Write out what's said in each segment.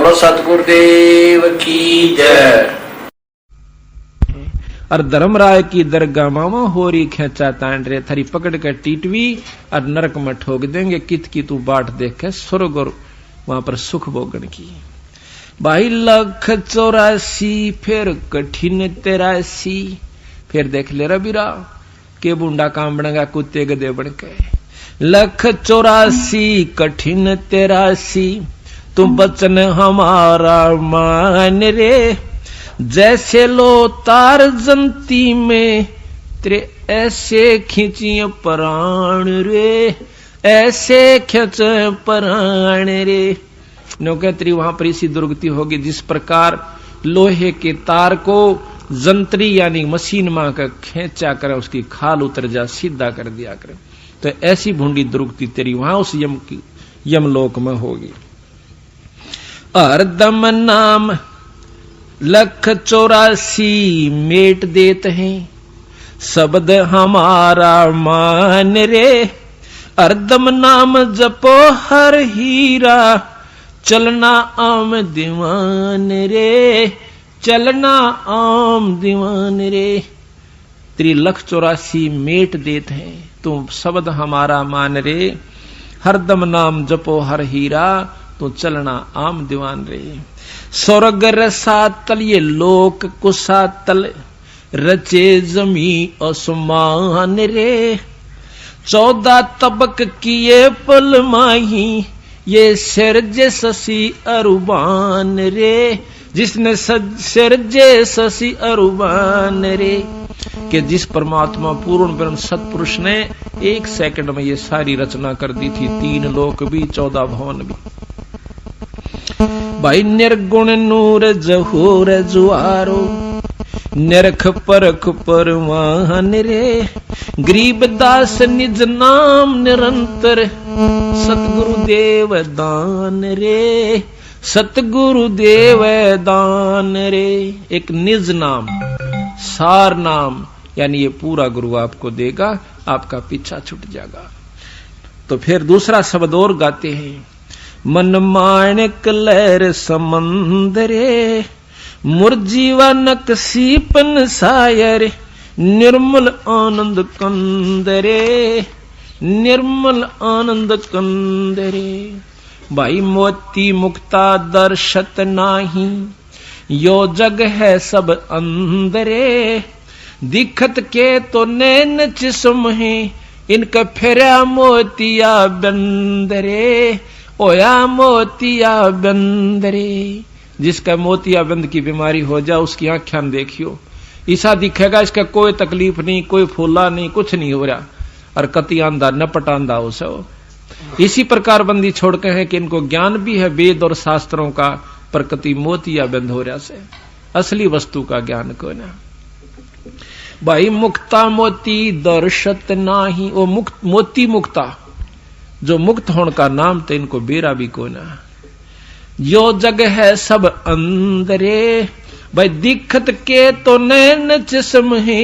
बोलो सतगुरुदेव की जय। और धर्मराय की दरगाह मामा होरी खेचा तांड रे थारी पकड़ के टीटवी और नरक में ठोक देंगे। कित की तू बाट देख के स्वर्ग और वहां पर सुख भोगन की। भाई 184 फिर कठिन 83 फिर देख ले रबीरा के बुंडा काम बनेगा कुत्ते गधे बन के। 184 कठिन 83 तू बचन हमारा मान रे। जैसे लो तार जंती में तेरे ऐसे खींचिए प्राण रे, ऐसे खींच प्राण रे। नौकरी वहां पर इसी दुर्गति होगी जिस प्रकार लोहे के तार को जंतरी यानी मशीन मां का खींचा करे उसकी खाल उतर जा सीधा कर दिया करे। तो ऐसी भूंडी दुर्गति तेरी वहां उस यमलोक में होगी। हरदम नाम 184 मेट देते हैं शब्द हमारा मान रे। हरदम नाम जपो हर हीरा चलना आम दीवान रे, चलना आम दीवान रे। 184 मेट देते हैं तुम शब्द हमारा मान रे। हरदम नाम जपो हर हीरा तो चलना आम दीवान रे। स्वर्ग रसातल ये लोक कुसातल रचे जमी आसमान रे। 14 तबक किए पल माही ये सिरजे शशि अरुबान रे। जिसने सिरजे शशि अरुबान रे कि जिस परमात्मा पूर्ण ब्रह्म सतपुरुष ने 1 सेकंड में ये सारी रचना कर दी थी। 3 लोक भी 14 भवन भी। भाई निर्गुण नूर जहूर जुआरो निरख परख परवान रे। गरीब दास निज नाम निरंतर सतगुरु देव दान रे, सतगुरु देव दान रे। एक निज नाम सार नाम यानी ये पूरा गुरु आपको देगा, आपका पीछा छूट जाएगा। तो फिर दूसरा शब्द और गाते हैं। मन माणिक लहर समंदरे मुरजीवानक सीपन सायर निर्मल आनंद कंदरे, निर्मल आनंद कंदरे। भाई मोती मुक्ता दर्शत नाही यो जग है सब अंदरे। दिखत के तो नैन चिस्म है इनका फेरा मोतिया बंदरे, ओया मोतिया बंदरे। जिसका मोतिया बंद की बीमारी हो जाए उसकी आंखें देखियो, ऐसा दिखेगा इसका कोई तकलीफ नहीं, कोई फूला नहीं, कुछ नहीं हो रहा और कति आंधा न पटांदा हो सो। इसी प्रकार बंदी छोड़ के है कि इनको ज्ञान भी है वेद और शास्त्रों का, पर कति मोतिया बंद हो रहा से असली वस्तु का ज्ञान को ना। भाई मुक्ता मोती दर्शत नाही, वो मुक्त मोती मुक्ता जो मुक्त होने का नाम तो इनको बेरा भी को ना। यो जग है सब अंदरे भाई दिखत के तो नैन चिस्म है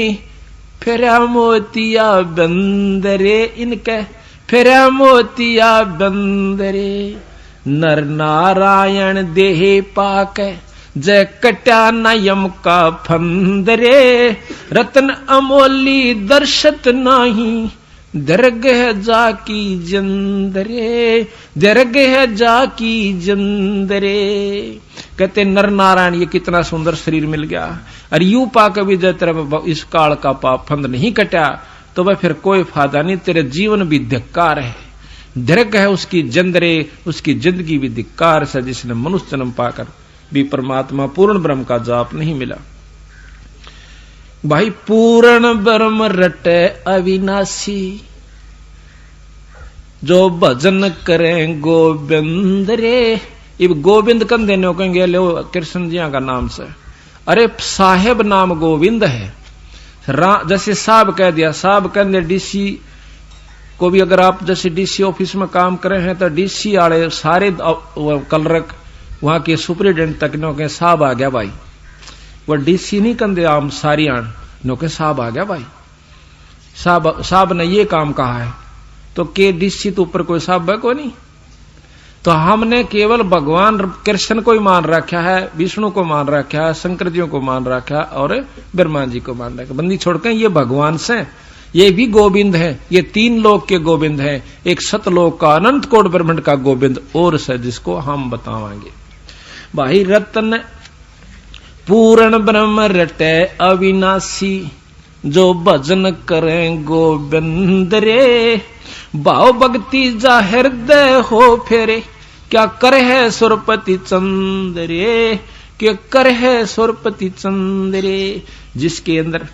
फेरा मोतिया बंदरे। इनके फेरा मोतिया बंदरे। नर नारायण देह पाक जय कट्या नयम का फंदरे। रतन अमोली दर्शत नाही दरगह जाकी जंदरे, दरगह जाकी जंदरे। कहते नर नारायण ये कितना सुंदर शरीर मिल गया और यू पाक भी जय तेरा इस काल का पाप फंद नहीं कटा तो वह फिर कोई फायदा नहीं, तेरे जीवन भी धिक्कार है। दरगह है उसकी जंदरे, उसकी जिंदगी भी धिक्कार से जिसने मनुष्य जन्म पाकर भी परमात्मा पूर्ण ब्रह्म का जाप नहीं मिला। भाई पूर्ण ब्रह्म रटे अविनाशी जो भजन करें गोविंद रे। इब गोविंद कन देने कहेंगे लो कृष्ण जी का नाम से। अरे साहेब नाम गोविंद है। जैसे साहब कह दिया, साहब कह दिया डीसी को भी। अगर आप जैसे डीसी ऑफिस में काम करे हैं तो डीसी वाले सारे कलरक वहां के सुपरिटेंडेंट तक नो के साहब आ गया भाई। वो डीसी नहीं कंदे आम सारी आन नो के साहब आ गया भाई, साहब ने ये काम कहा है तो के डीसी तो ऊपर कोई साहब है को नहीं। तो हमने केवल भगवान कृष्ण को ही मान रखा है, विष्णु को मान रखा है, शंकर जी को मान रखा है और ब्रह्मा जी को मान रखा। बंदी छोड़कर ये भगवान से, ये भी गोविंद है, ये 3 लोक के गोविंद है, एक सतलोक का अनंत कोट ब्रह्मांड का गोविंद और से, जिसको हम बतावांगे। भाई रतन पूर्ण ब्रह्म रटे अविनाशी, जो भजन करें गोविंद रे, भाव भक्ति जा हृदय हो फेरे, क्या कर है सुरपति चंद्रे, क्या कर है सुरपति चंद्रे। जिसके अंदर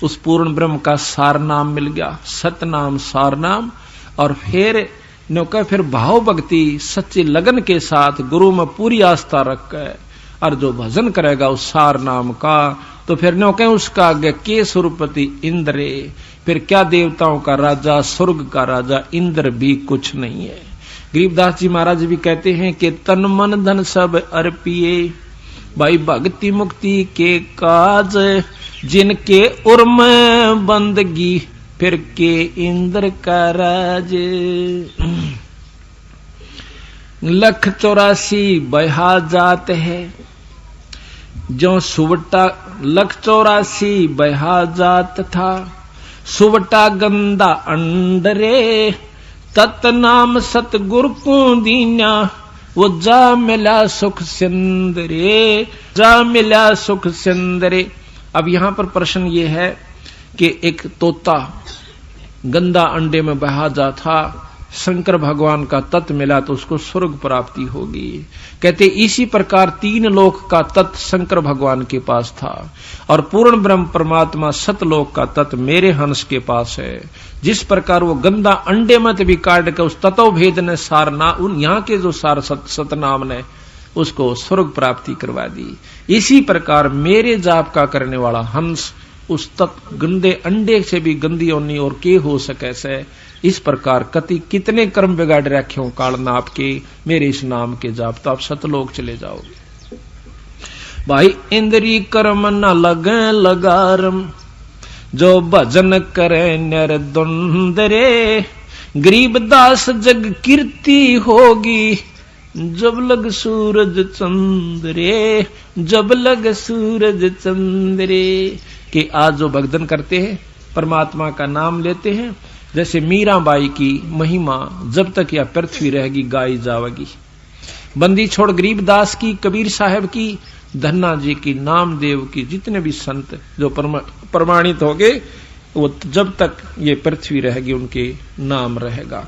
उस पूर्ण ब्रह्म का सार नाम मिल गया, सत नाम सार नाम, और फिर भाव भक्ति सच्ची लगन के साथ गुरु में पूरी आस्था रख कर और जो भजन करेगा उस सार नाम का, तो फिर नो कहें उसका आगे के सुरपति इंद्रे, फिर क्या देवताओं का राजा, स्वर्ग का राजा इंद्र भी कुछ नहीं है। गरीबदास जी महाराज भी कहते हैं कि तन मन धन सब अर्पिए, भाई भक्ति मुक्ति के काज, जिनके उर्म बंदगी, फिर के इंद्र का राज। 184 बहा जात है, जो सुवटा 184 बहा जात था, सुवटा गंदा अंडरे, तत् नाम सतगुरु को दीना, वो जा मिला सुख सिंदरे, जा मिला सुख सिंदरे। अब यहां पर प्रश्न ये है कि एक तोता गंदा अंडे में बहा जा था, शंकर भगवान का तत्व मिला तो उसको स्वर्ग प्राप्ति होगी। कहते इसी प्रकार 3 लोक का तत्व शंकर भगवान के पास था, और पूर्ण ब्रह्म परमात्मा सतलोक का तत्व मेरे हंस के पास है। जिस प्रकार वो गंदा अंडे मत भी काट के उस तत्व भेद ने सार ना, उन यहाँ के जो सार सतनाम ने उसको स्वर्ग प्राप्ति करवा दी, इसी प्रकार मेरे जाप का करने वाला हंस उस तत्व गंदे अंडे से भी गंदी होनी और के हो सके से, इस प्रकार कति कितने कर्म बिगाड़ रखे हो काल नाप के, मेरे इस नाम के जाप तो आप सतलोक चले जाओगे। भाई इंद्री कर्म न लगे लगारम, जो भजन करे निर्द्वंदरे, गरीबदास जग कीर्ति होगी, जब लग सूरज चंद्रे, जब लग सूरज चंद्रे। कि आज जो भक्तन करते हैं, परमात्मा का नाम लेते हैं, जैसे मीराबाई की महिमा जब तक यह पृथ्वी रहेगी गाई जावेगी। बंदी छोड़ गरीबदास की, कबीर साहब की, धन्ना जी की, नामदेव की, जितने भी संत जो प्रमाणित हो गए, वो जब तक ये पृथ्वी रहेगी उनके नाम रहेगा।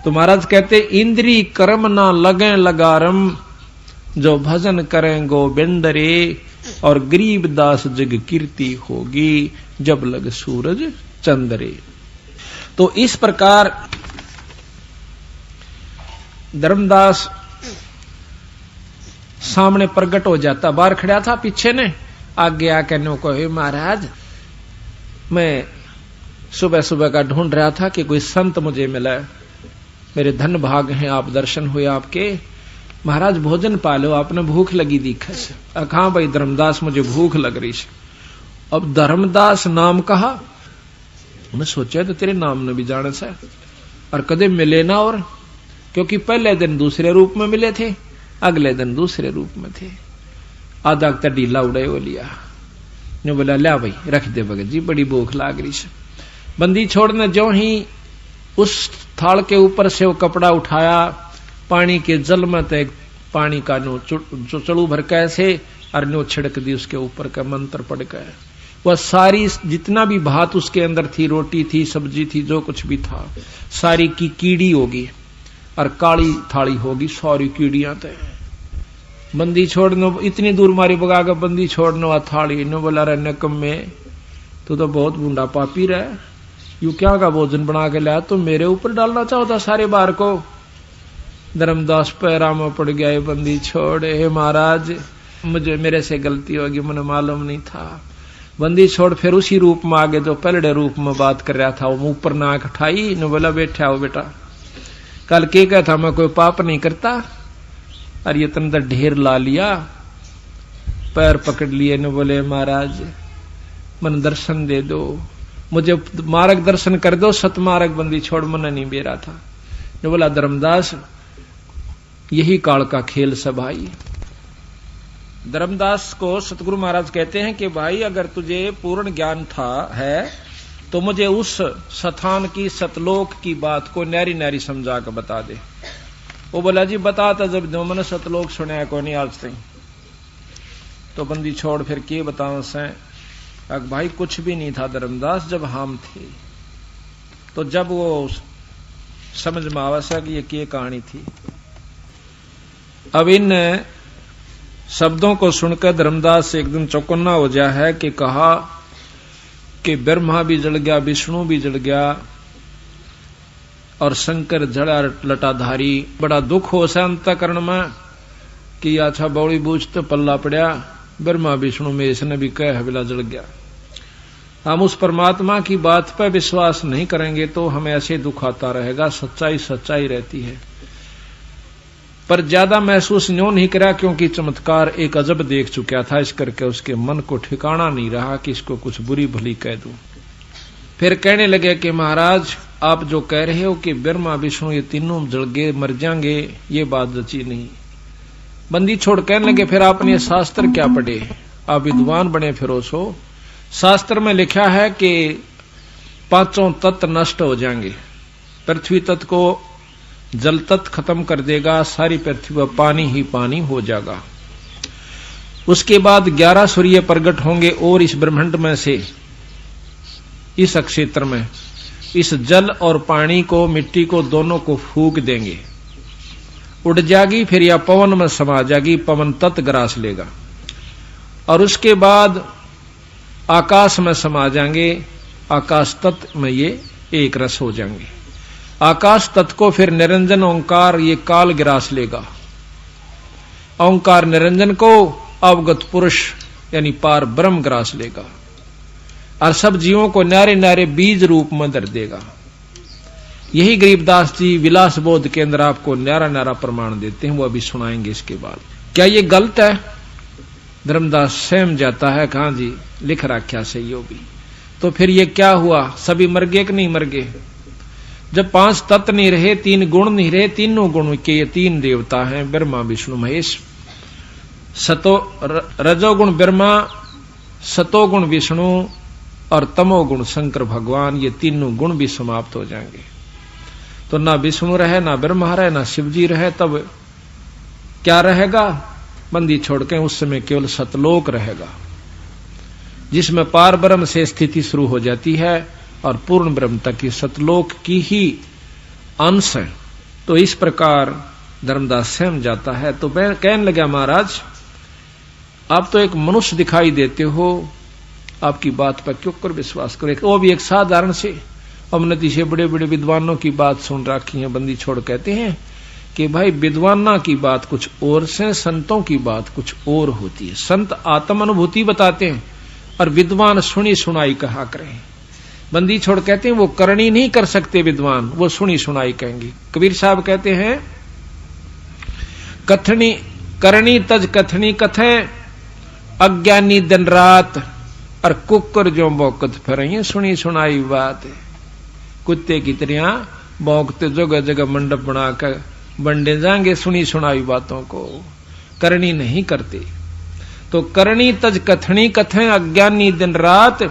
तो महाराज कहते इंद्री कर्म ना लगे लगारम, जो भजन करें गोविंद रे, और गरीबदास जग कीर्ति होगी, जब लग सूरज चंद्रे। तो इस प्रकार धर्मदास सामने प्रकट हो जाता, बाहर खड़ा था, पीछे ने आगे आके नो कहे महाराज मैं सुबह सुबह का ढूंढ रहा था कि कोई संत मुझे मिला, मेरे धन भाग हैं, आप दर्शन हुए आपके, महाराज भोजन पालो, आपने भूख लगी दिखे से। कहा भाई धर्मदास मुझे भूख लग रही है। अब धर्मदास नाम कहा, मैं सोचा तो तेरे नाम ने भी जाने से, और कदे मिले ना, और क्योंकि पहले दिन दूसरे रूप में मिले थे, अगले दिन दूसरे रूप में थे। आधा तक ढीला उड़े वो लिया, ने बोला लिया भाई रख दे भगत जी, बड़ी भूख लाग रही है। बंदी छोड़ने जो ही उस थाल के ऊपर से वो कपड़ा उठाया, पानी के जल में तक पानी का नो चड़ू भर कैसे और नो छिड़क दी उसके ऊपर का, मंत्र पड़ गया। वह सारी जितना भी भात उसके अंदर थी, रोटी थी, सब्जी थी, जो कुछ भी था, सारी की कीड़ी होगी और काली थाली होगी, सारी कीड़ियां थे। बंदी छोड़नो इतनी दूर मारी बगा कर बंदी छोड़नो आ थाली नो बोला रे नकम में तो बहुत बूंदा पापी रहा, यू क्या का भोजन बना के लाया, तो मेरे ऊपर डालना चाहता सारे बार को। धर्मदास पैरा में पड़ गया, बंदी छोड़े, हे महाराज मुझे मेरे से गलती होगी, मुझे मालूम नहीं था। बंदी छोड़ फिर उसी रूप में आगे जो पहले रूप में बात कर रहा था, वो ऊपर नाक उठाई ने बोला बैठा हो बेटा, कल के कहा था मैं कोई पाप नहीं करता, और ये तंदर ढेर ला लिया, पैर पकड़ लिए ने बोले महाराज मन दर्शन दे दो, मुझे मार्ग दर्शन कर दो, सतमार्ग बंदी छोड़ मन नहीं बेरा था। ने बोला धर्मदास यही काल का खेल सब भाई। धर्मदास को सतगुरु महाराज कहते हैं कि भाई अगर तुझे पूर्ण ज्ञान है तो मुझे उस स्थान की सतलोक की बात को नारी नारी समझा कर बता दे। वो बोला जी बताता जब दो मैंने सतलोक सुना को नहीं आज तक। तो बंदी छोड़ फिर के बताओ से भाई कुछ भी नहीं था धर्मदास जब हम थे। तो जब वो समझ में आवा कि ये क्या कहानी थी। अब इन शब्दों को सुनकर धर्मदास एकदम चौकन्ना हो गया है कि कहा कि ब्रह्मा भी जल गया, विष्णु भी जल गया और शंकर जड़ा लटाधारी। बड़ा दुख हो सा अंतःकरण में कि अच्छा बौड़ी बूझ तो पल्ला पड़ा, ब्रह्मा विष्णु में इसने भी कह हवेला जल गया। हम उस परमात्मा की बात पर विश्वास नहीं करेंगे तो हमें ऐसे दुख आता रहेगा। सच्चाई सच्चाई रहती है, पर ज्यादा महसूस न्यों नहीं करा क्योंकि चमत्कार एक अजब देख चुका था। इस करके उसके मन को ठिकाना नहीं रहा कि इसको कुछ बुरी भली कह दूं। फिर कहने लगे कि महाराज आप जो कह रहे हो कि ब्रह्मा विष्णु ये तीनों जल गए मर जाएंगे, ये बात जची नहीं। बंदी छोड़ कहने लगे फिर आपने शास्त्र क्या पढ़े, आप विद्वान बने फिरो सो। शास्त्र में लिखा है कि पांचों तत्व नष्ट हो जाएंगे। पृथ्वी तत्व को जल तत्व खत्म कर देगा, सारी पृथ्वी पर पानी ही पानी हो जाएगा। उसके बाद 11 सूर्य प्रकट होंगे और इस ब्रह्मांड में से इस क्षेत्र में इस जल और पानी को मिट्टी को दोनों को फूंक देंगे, उड़ जाएगी। फिर यह पवन में समा जाएगी, पवन तत्व ग्रास लेगा। और उसके बाद आकाश में समा जाएंगे, आकाश तत्व में ये एक रस हो जाएंगे। आकाश तत्व को फिर निरंजन ओंकार ये काल ग्रास लेगा। ओंकार निरंजन को अवगत पुरुष यानी पार ब्रह्म ग्रास लेगा और सब जीवों को नारे नारे बीज रूप में धर देगा। यही गरीबदास जी विलास बोध के अंदर आपको न्यारा न्यारा प्रमाण देते हैं, वो अभी सुनाएंगे इसके बाद। क्या ये गलत है? धर्मदास सहम जाता है, कहा जी लिख रखा सही हो भी। तो फिर ये क्या हुआ, सभी मर गए कि नहीं मर गए? जब 5 तत्व नहीं रहे, 3 गुण नहीं रहे, तीनों गुण के ये 3 देवता हैं ब्रह्मा विष्णु महेश। रजोगुण ब्रह्मा, सतोगुण विष्णु और तमोगुण शंकर भगवान, ये तीनों गुण भी समाप्त हो जाएंगे। तो ना विष्णु रहे, ना ब्रह्मा रहे, ना शिवजी रहे, तब क्या रहेगा? बंदी छोड़ के उस समय केवल सतलोक रहेगा, जिसमें पार ब्रह्म से स्थिति शुरू हो जाती है और पूर्ण ब्रह्म तक की सतलोक की ही अंश है। तो इस प्रकार धर्मदास सहम जाता है। तो मैं कहने लगा महाराज आप तो एक मनुष्य दिखाई देते हो, आपकी बात पर क्यों कर विश्वास करें? वो भी एक साधारण से अवनति से बड़े बड़े विद्वानों की बात सुन रखी है। बंदी छोड़ कहते हैं कि भाई विद्वाना की बात कुछ और से, संतों की बात कुछ और होती है। संत आत्म अनुभूति बताते हैं और विद्वान सुनी सुनाई कहा करें। बंदी छोड़ कहते हैं वो करनी नहीं कर सकते विद्वान, वो सुनी सुनाई कहेंगे। कबीर साहब कहते हैं कथनी करनी तज कथनी कथे, अज्ञानी दिन रात और कुकर जो भौंकत फिर सुनी सुनाई बात। कुत्ते की तरह भौंकते जगह जगह मंडप बनाकर बंडे जाएंगे सुनी सुनाई बातों को, करनी नहीं करते। तो करनी तज कथनी कथे, अज्ञानी दिन रात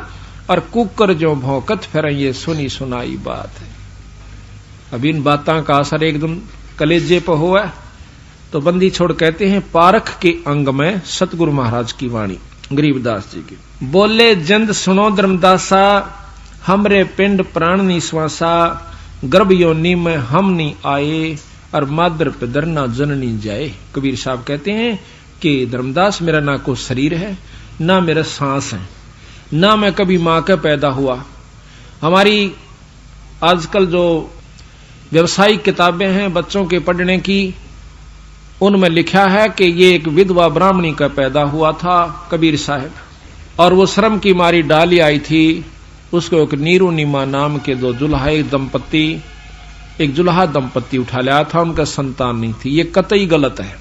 और कुकर जो भौंकत फिर ये सुनी सुनाई बात है। अब इन बातों का असर एकदम कलेजे पर हुआ। तो बंदी छोड़ कहते हैं पारख के अंग में सतगुरु महाराज की वाणी गरीबदास जी की। बोले जंद सुनो धर्मदासा, हमरे पिंड प्राण निश्वासा, गर्भ योनि में हम नहीं आए और मादर पे दरना जननी जाए। कबीर साहब कहते हैं कि धर्मदास मेरा ना कोई शरीर है, ना मेरा सांस है, ना मैं कभी मां का पैदा हुआ। हमारी आजकल जो व्यवसायिक किताबें हैं बच्चों के पढ़ने की, उनमें लिखा है कि ये एक विधवा ब्राह्मणी का पैदा हुआ था कबीर साहब, और वो श्रम की मारी डाली आई थी। उसको एक नीरू नीमा नाम के 2 जुल्हा दंपत्ति, एक जुल्हा दंपत्ति उठा लिया था, उनका संतान नहीं थी। ये कतई गलत है,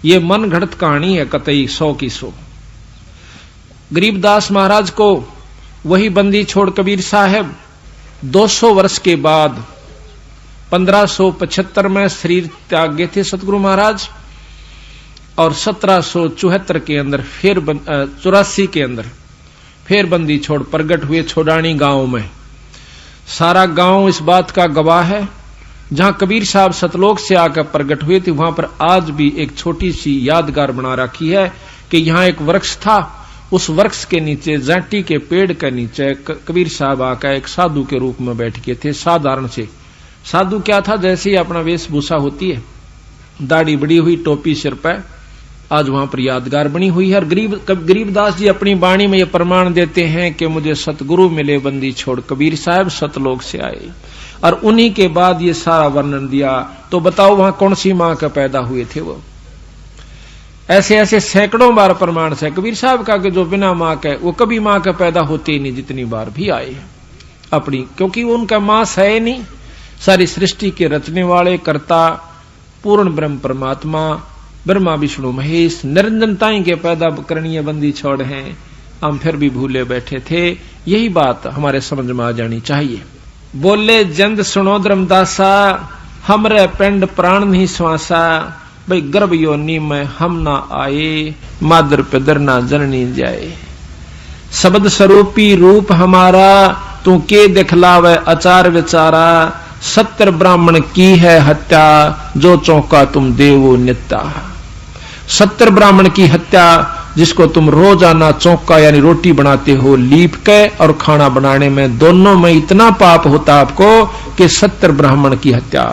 ये मन घड़त कहानी है, कतई 100 की 100। गरीबदास महाराज को वही बंदी छोड़ कबीर साहब 200 वर्ष के बाद 1575 में शरीर त्याग गए थे सतगुरु महाराज, और 1774 के अंदर फिर 84 के अंदर फिर बंदी छोड़ प्रगट हुए छोड़ानी गांव में। सारा गांव इस बात का गवाह है। जहां कबीर साहब सतलोक से आकर प्रगट हुए थे, वहां पर आज भी एक छोटी सी यादगार बना रखी है कि यहां एक वृक्ष था, उस वृक्ष के नीचे जाटी के पेड़ के नीचे कबीर साहब आकर एक साधु के रूप में बैठ गए थे। साधारण से साधु क्या था, जैसे ही अपना वेशभूषा होती है, दाढ़ी बड़ी हुई, टोपी सिर पर, आज वहां पर यादगार बनी हुई है। और गरीबदास जी अपनी वाणी में यह प्रमाण देते हैं कि मुझे सतगुरु मिले बंदी छोड़, कबीर साहब सतलोक से आए, और उन्हीं के बाद ये सारा वर्णन दिया। तो बताओ वहां कौन सी मां का पैदा हुए थे वो? ऐसे ऐसे सैकड़ों बार प्रमाण से कबीर साहब का कि जो बिना मां के वो कभी मां का पैदा होते ही नहीं, जितनी बार भी आए अपनी, क्योंकि वो उनका मां है नहीं। सारी सृष्टि के रचने वाले कर्ता पूर्ण ब्रह्म परमात्मा ब्रह्मा विष्णु महेश निरंजनताई के पैदा करणीय बंदी छोड़ हैं, हम फिर भी भूले बैठे थे। यही बात हमारे समझ में आ जानी चाहिए। बोले जंद सुनो धर्मदासा, हमरे पिंड प्राण नहीं श्वासा, भाई गर्भ योनि में हम ना आए, मादर पिदर ना जननी जाए। शब्द स्वरूपी रूप हमारा, तू के दिखलावे आचार विचारा, 70 ब्राह्मण की है हत्या, जो चौका तुम देवो नित्या। 70 ब्राह्मण की हत्या, जिसको तुम रोजाना चौका यानी रोटी बनाते हो लीप के, और खाना बनाने में दोनों में इतना पाप होता आपको कि 70 ब्राह्मण की हत्या,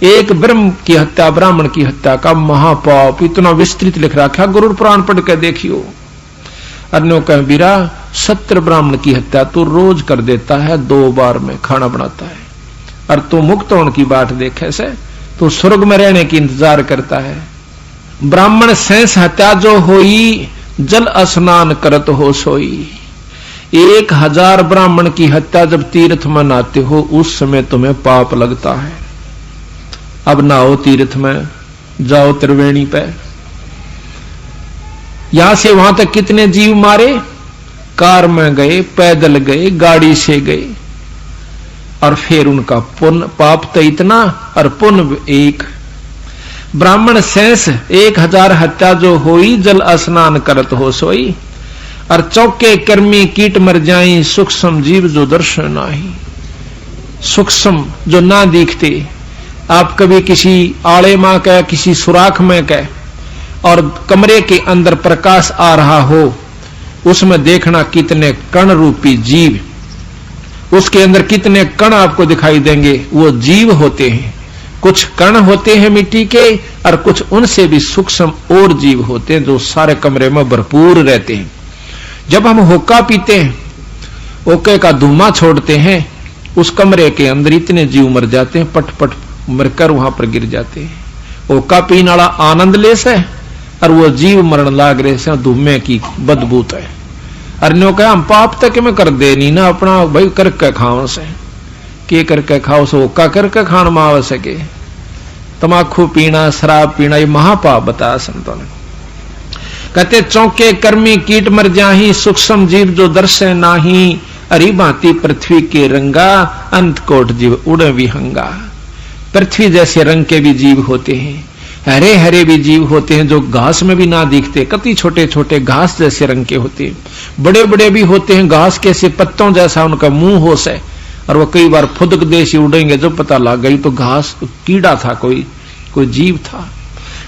एक ब्रह्म की हत्या, ब्राह्मण की हत्या का महापाप इतना विस्तृत लिख रखा। गुरु पुराण पढ़ के देखियो। अन्यों का बीरा 70 ब्राह्मण की हत्या तो रोज कर देता है, 2 बार में खाना बनाता है, और तू मुक्त होने की बात देखे से तू स्वर्ग में रहने की इंतजार करता है। ब्राह्मण शेष हत्या जो होई, जल स्नान करत हो सोई। 1000 ब्राह्मण की हत्या जब तीर्थ में नहाते हो, उस समय तुम्हें पाप लगता है। अब नहाओ तीर्थ में, जाओ त्रिवेणी पे, यहां से वहां तक कितने जीव मारे, कार में गए, पैदल गए, गाड़ी से गए, और फिर उनका पुण्य पाप तो इतना और पुण्य एक। ब्राह्मण शेष 1000 हत्या जो होई, जल स्नान करत हो सोई, और चौके कर्मी कीट मर जाई, सूक्ष्म जीव जो दर्शन नाही। सूक्ष्म जो ना दिखते, आप कभी किसी आड़े मां का, किसी सुराख में का, और कमरे के अंदर प्रकाश आ रहा हो, उसमें देखना कितने कण रूपी जीव, उसके अंदर कितने कण आपको दिखाई देंगे, वो जीव होते हैं। कुछ कण होते हैं मिट्टी के, और कुछ उनसे भी सूक्ष्म और जीव होते हैं जो सारे कमरे में भरपूर रहते हैं। जब हम होका पीते हैं, ओके का धुआं छोड़ते हैं, उस कमरे के अंदर इतने जीव मर जाते हैं, पट पट मरकर वहां पर गिर जाते हैं। होका पीने वाला आनंद ले से, और वो जीव मरण लाग रहे से धुएं की बदबूत है। अरण्यों का हम पाप तक में कर दे नहीं ना, अपना भाई करके खाओ से, के करके खाओ से होका करके खान में आव सके। तमाकू पीना, शराब पीना, ये महापाप बताया संतों ने। कहते चौके कर्मी कीट मर जाही, सूक्ष्म जीव जो दर्शे नाही, अरी भांति पृथ्वी के रंगा, अंत कोट जीव उड़े विहंगा। पृथ्वी जैसे रंग के भी जीव होते हैं, हरे हरे भी जीव होते हैं जो घास में भी ना दिखते, कति छोटे छोटे घास जैसे रंग के होते हैं, बड़े बड़े भी होते हैं, घास के से पत्तों जैसा उनका मुंह हो से, और वो कई बार फुदक देसी उड़ेंगे, जब पता लग गई तो घास कीड़ा था, कोई जीव था।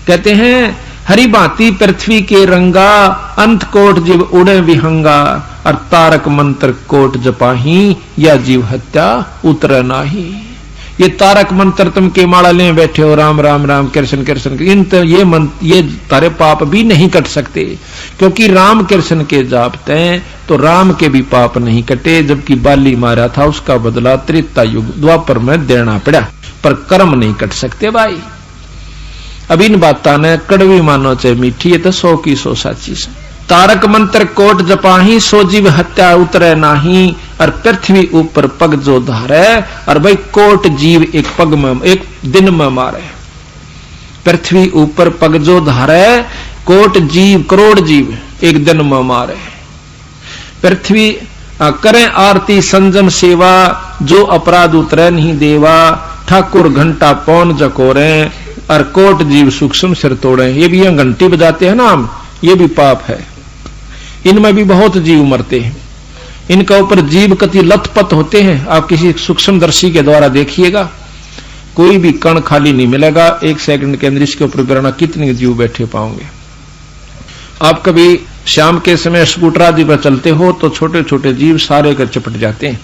कहते हैं हरी भांति पृथ्वी के रंगा, अंत कोट जीव उड़े विहंगा, और तारक मंत्र कोट जपाही, या जीव हत्या उतर नाही। ये तारक मंत्र तुम के माला ले बैठे हो, राम राम राम कृष्ण कृष्ण, इन तो ये तारे पाप भी नहीं कट सकते, क्योंकि राम कृष्ण के जापते हैं तो राम के भी पाप नहीं कटे। जबकि बाली मारा था, उसका बदला त्रेता युग द्वापर में देना पड़ा, पर कर्म नहीं कट सकते भाई। अब इन बातों ने कड़वी मानो चाहे मीठी, ये तो 100 की 100 साची से। तारक मंत्र कोट जपाही, सो जीव हत्या उतरे नाही, और पृथ्वी ऊपर पग जो धारे, और भाई कोट जीव एक पग में, एक दिन में मारे। पृथ्वी ऊपर पग जो धारे, कोट जीव करोड़ जीव एक दिन में मारे। पृथ्वी करें आरती संजम सेवा, जो अपराध उतरे नहीं देवा, ठाकुर घंटा पौन जकोरे और कोट जीव सूक्ष्म सिर तोड़े। ये भी यहाँ घंटी बजाते हैं ना हम, ये भी पाप है। इनमें भी बहुत जीव मरते हैं, इनका ऊपर जीव कति लथपथ होते हैं। आप किसी सूक्ष्मदर्शी के द्वारा देखिएगा, कोई भी कण खाली नहीं मिलेगा। 1 सेकंड के अंदर इसके ऊपर गिराना कितने जीव बैठे पाओगे। आप कभी शाम के समय स्कूटर आदि पर चलते हो तो छोटे छोटे जीव सारे कर चिपट जाते हैं।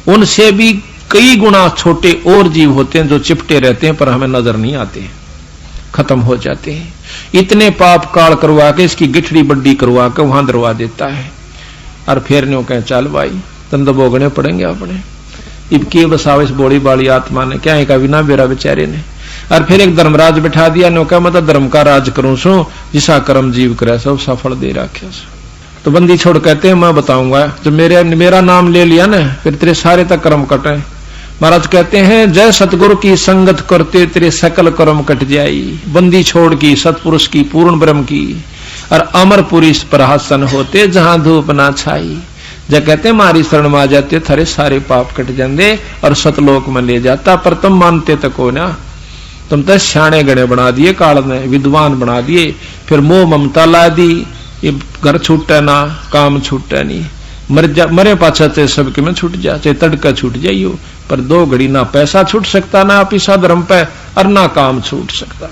उनसे भी कई गुना छोटे और जीव होते हैं जो चिपटे रहते हैं पर हमें नजर नहीं आते हैं, खत्म हो जाते हैं। इतने पाप काल करवा के इसकी गिठड़ी बड्डी करवा के वहां दरवा देता है और फिर न्यों कहें चल भाई तुम तो भोगने पड़ेंगे अपने। इबके बसाव इस बोली बाली आत्मा ने क्या है बिना बेरा बेचारे ने। और फिर एक धर्मराज बिठा दिया, नो क्या मतलब धर्म का राज करूं सो जिसा कर्म जीव करे सब सफल दे रखे। तो बंदी छोड़ कहते हैं मैं बताऊंगा, जब मेरा नाम ले लिया ना फिर तेरे सारे तक कर्म कटे। महाराज कहते हैं जय सतगुरु की संगत करते तेरे सकल कर्म कट जाई। बंदी छोड़ की सतपुरुष की पूर्ण ब्रह्म की और अमरपुरी प्रहसन होते जहां धूप ना छाई। जब कहते हैं मारी शरण में आ जाते थारे सारे पाप कट जाते और सतलोक में ले जाता। पर तुम मानते तो को ना, तुम तो सियाणे गणे बना दिए काल ने, विद्वान बना दिए। फिर मोह ममता ला दी, ये घर छूटे ना काम छूटे नहीं। मरे पाछा ते सबके में छूट जा, चाहे तड़का छूट जाइयो पर 2 घड़ी ना पैसा छूट सकता ना पिसा धर्म पे और ना काम छूट सकता।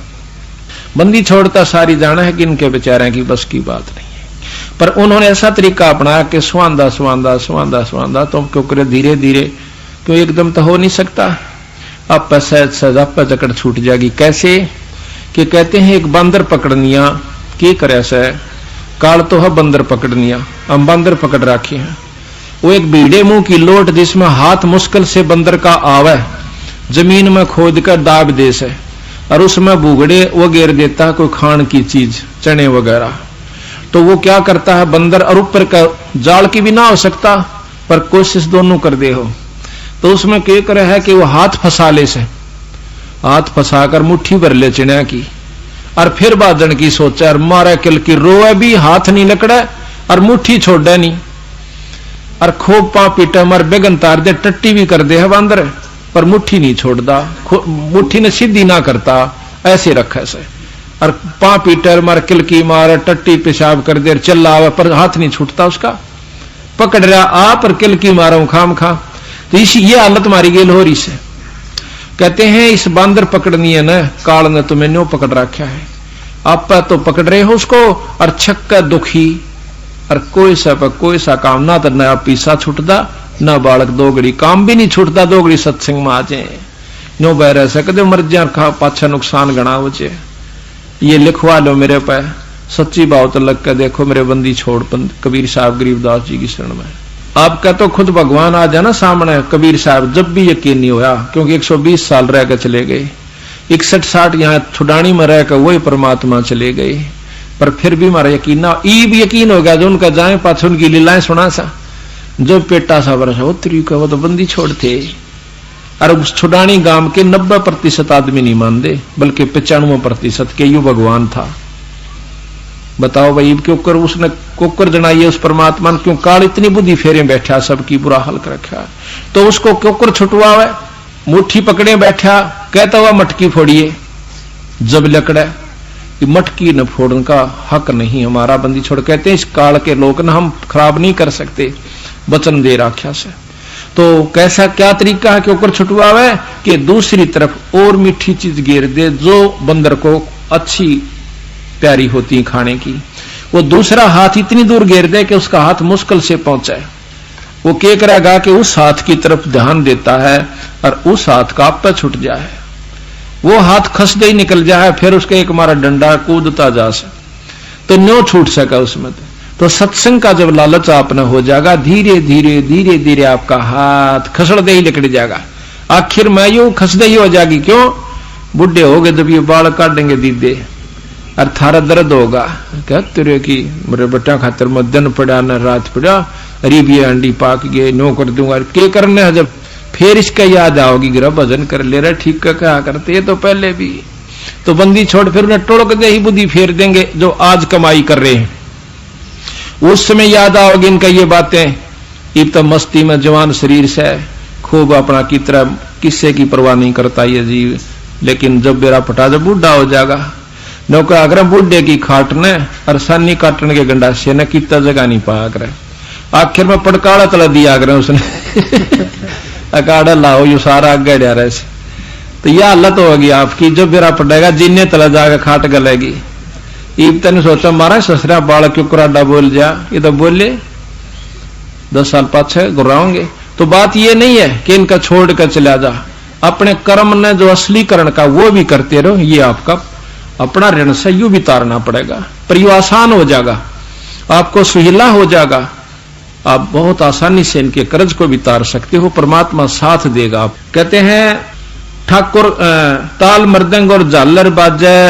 बंदी छोड़ता सारी जाना है कि इनके बेचारे की बस की बात नहीं है। पर उन्होंने ऐसा तरीका अपनाया कि स्वांदा स्वांदा स्वांदा स्वांदा तुम क्यों करे धीरे धीरे, क्यों एकदम तो हो नहीं सकता। अब सहज सहज आप जकड़ छूट जाएगी। कैसे कि कहते हैं एक बंदर पकड़निया की करे से काल तो है बंदर पकड़निया, हम बंदर पकड़ रखे हैं। वो एक बीड़े मुंह की लोट जिसमें हाथ मुश्किल से बंदर का आवे, जमीन में खोद कर दाब दे से और उसमें बुगड़े वो घेर देता है कोई खान की चीज चने वगैरह। तो वो क्या करता है बंदर, और ऊपर का जाल की भी ना हो सकता पर कोशिश दोनों कर दे हो। तो उसमें क्या करे है कि वो हाथ फंसा ले से, हाथ फंसाकर मुट्ठी भर ले चिड़िया की और फिर बादन की सोचा और मारा किल की रोए भी हाथ नहीं लकड़ा और मुट्ठी छोड़े नहीं और खूब पा पीटे मर बेगन तार दे टट्टी भी कर दे है बंदर पर मुट्ठी नहीं छोड़ता, मुट्ठी ने सीधी ना करता ऐसे रखे से और पा पीटर मर किल की मार टट्टी पेशाब कर दे चल पर हाथ नहीं छूटता उसका। पकड़ रहा आ पर किल की मारो खाम खा। तो इसी ये हालत मारी गेल हो रही से। कहते हैं इस बंदर पकड़नी है ना काल ने तुम्हें न्यों पकड़ रखा है। आप तो पकड़ रहे हो उसको और छक्का दुखी और कोई सा काम ना तो नया पीसा छूटता ना बालक 2 घड़ी काम भी नहीं छूटता। 2 घड़ी सत्संग में आ जाए नो बह रह सकते मर जा खा पाछा नुकसान गणा हो जाए। ये लिखवा लो मेरे पे सच्ची बात लग कर देखो मेरे बंदी छोड़ कबीर साहब गरीबदास जी की शरण में। आपका तो खुद भगवान आ जाना सामने कबीर साहब जब भी यकीन नहीं होया क्योंकि 120 साल रह कर चले गए, 61-60 यहाँ छुड़ानी में रहकर वही परमात्मा चले गए। पर फिर भी हमारा यकीन ना भी यकीन हो गया जो उनका जाए पाछ उनकी लीलाएं सुना सा जो पेटा सा वर्ष हो तरीका वो तो बंदी छोड़ते। और उस छुड़ानी गांव के 90% आदमी नहीं मानते बल्कि 95% के यू भगवान था। बताओ भाई क्यों कर उसने कोकर जनाई उस परमात्मा ने क्यों काल इतनी बुद्धि फेरे बैठा सबकी बुरा हाल कर रखा। तो उसको क्यों छुटवावे मुट्ठी पकड़े बैठा कहता हुआ मटकी फोड़िए जब लकड़े मटकी न फोड़ने का हक नहीं हमारा। बंदी छोड़ कहते हैं इस काल के लोग न हम खराब नहीं कर सकते वचन दे राख्या से। तो कैसा क्या तरीका है कि ऊपर छुटवावे कि दूसरी तरफ और मीठी चीज गिर दे जो बंदर को अच्छी प्यारी होती खाने की। वो दूसरा हाथ इतनी दूर घेर दे कि उसका हाथ मुश्किल से पहुंचे। वो क्या करेगा कि उस हाथ की तरफ ध्यान देता है और उस हाथ का आप पे छूट जाए, वो हाथ खसदे ही निकल जाए, फिर उसका एक मारा डंडा कूदता जा तो न्यो छूट सका उसमें। तो सत्संग का जब लालच आपने हो जाएगा धीरे धीरे धीरे धीरे आपका हाथ खसड़दे ही निकल जाएगा। आखिर में यू खसदे ही हो जाएगी। क्यों बुढ़े हो गए जब ये बाल काटेंगे दीदे और थारा दर्द होगा क्या तेरे की मेरे बट्टा खातर में दिन पड़ा न रात पड़ा अरे भी अंडी पाक गए नो कर दूंगा क्या करने है। जब फिर इसका याद आओगी गिरा भजन कर ले रहा ठीक का क्या करते तो पहले भी। तो बंदी छोड़ फिर उन्हें टोड़क दे ही बुद्धि फेर देंगे जो आज कमाई कर रहे हैं। उस समय याद आओगी इनका ये बातें। इब तो मस्ती में जवान शरीर से खूब अपना की तरह किससे की परवाह नहीं करता ये जीव। लेकिन जब बेरा फटा, जब बूढ़ा हो जाएगा, नौका अगर बूढ़े की खाटने और सानी काटने के गंडासे ने कितना जगह नहीं पाया करे। आखिर में पड़काड़ा तला दिया करे उसने अकाड़ा लाओ यू सारा आगे डा रहे से। तो यह हालत होगी आपकी, जब बेरा पड़ेगा जिन्ने तला जाकर खाट गलेगी। ईब तेने सोचा मारा ससरा बाल क्यों कराडा बोल जा, ये तो बोले 10 साल पाछे गुर्राओंगे। तो बात ये नहीं है कि इनका छोड़ कर चला जा, अपने कर्म ने जो असलीकरण का वो भी करते रहो। ये आपका अपना ऋण से यू भी तारना पड़ेगा, पर यू आसान हो जाएगा, आपको सुहिला हो जाएगा। आप बहुत आसानी से इनके कर्ज को भी तार सकते हो, परमात्मा साथ देगा। आप कहते हैं ठाकुर ताल मृदंग और झालर बाजे